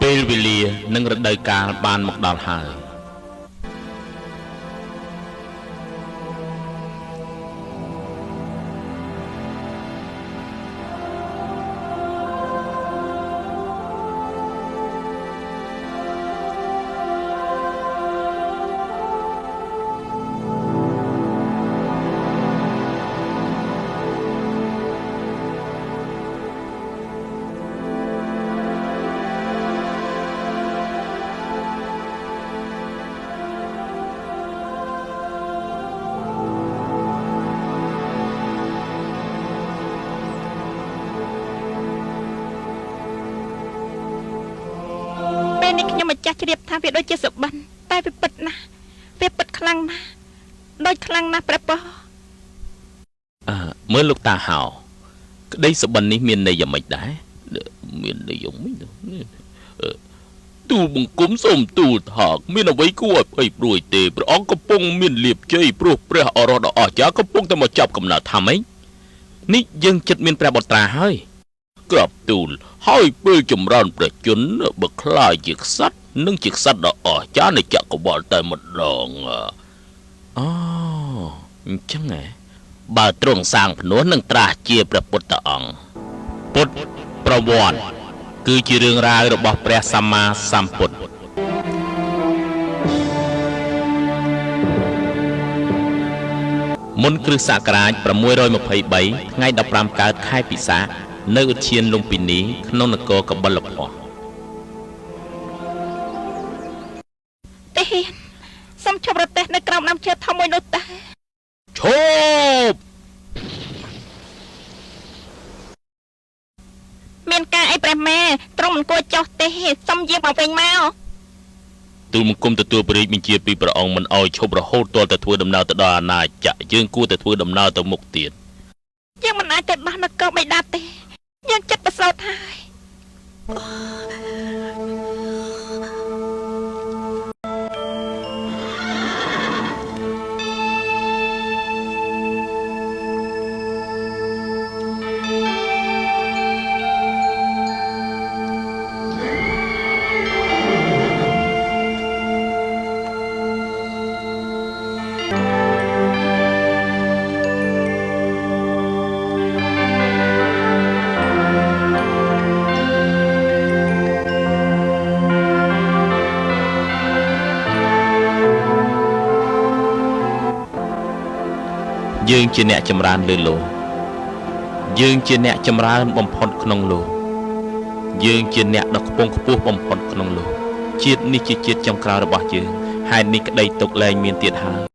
ពេលវេលានិងរដូវកាលបានមកដល់ហើយ នេះខ្ញុំម្ចាស់ជ្រាបថាវាដូចជាសុបិនតែវាពិតណាស់វាពិតខ្លាំងណាស់ដូចខ្លាំងណាស់ព្រះពរមើលលោកតាហៅក្តីសុបិននេះមានន័យយ៉ាងម៉េចដែរមានន័យយ៉ាងម៉េចទូលបង្គំសូមទូលថាមានអ្វីគួរឲ្យភ័យព្រួយទេព្រះអង្គកំពុងមានលៀបជ័យព្រោះព្រះអរោះដ៏អស្ចារ្យកំពុងតែមកចាប់កំណើតថាម៉េចនេះយើងចិត្តមានព្រះបុត្រាហើយក្រាបទូលហើយពេលចម្រើនព្រះជន្មបើខ្លាយជាក្សត្រនិងជាក្សត្រដ៏អស្ចារ្យនៃចក្រវាឡតែម្ដងអូអញ្ចឹងហ៎បើទ្រង់សាងភ្នោះនឹងត្រាស់ជាព្រះពុទ្ធអង្គពុទ្ធប្រវត្តិគឺជារឿងរ៉ាវរបស់ព្រះសម្មាសម្ពុទ្ធមុនគ្រិស្តសករាជ623ថ្ងៃ15កើតខែពិសាខនៅឧទ្យានលំពិនីក្នុងនគរកបិលភ័ស្ត្រទេហ៊ានសូមឈប់រទេះនៅក្រោមដើមឈើធំមួយនោះតែឈប់មានការអីព្រះម៉ែទ្រង់មិនគួរចោះទេសូមយាងមកវិញមកទូលបង្គំទទួលព្រះរាជបញ្ជាពីព្រះអង្គមិនអោយឈប់រហូតទាល់តែធ្វើដំណើរទៅដល់អាណាចក្រយើងគួរតែធ្វើដំណើរទៅមុខទៀតយើងមិនអាចទៅដល់នគរបិតាទេយើងចិត្តប្រសើរហើយយើងជាអ្នកចម្រើនលើលោកយើងជាអ្នកចម្រើនបំផុតក្នុងលោកយើងជាអ្នកដ៏ខ្ពង់ខ្ពស់បំផុតក្នុងលោកជាតិនេះជាជាតិចុងក្រោយរបស់យើងហេតុនេះក្តីទុកលែងមានទៀតហើយ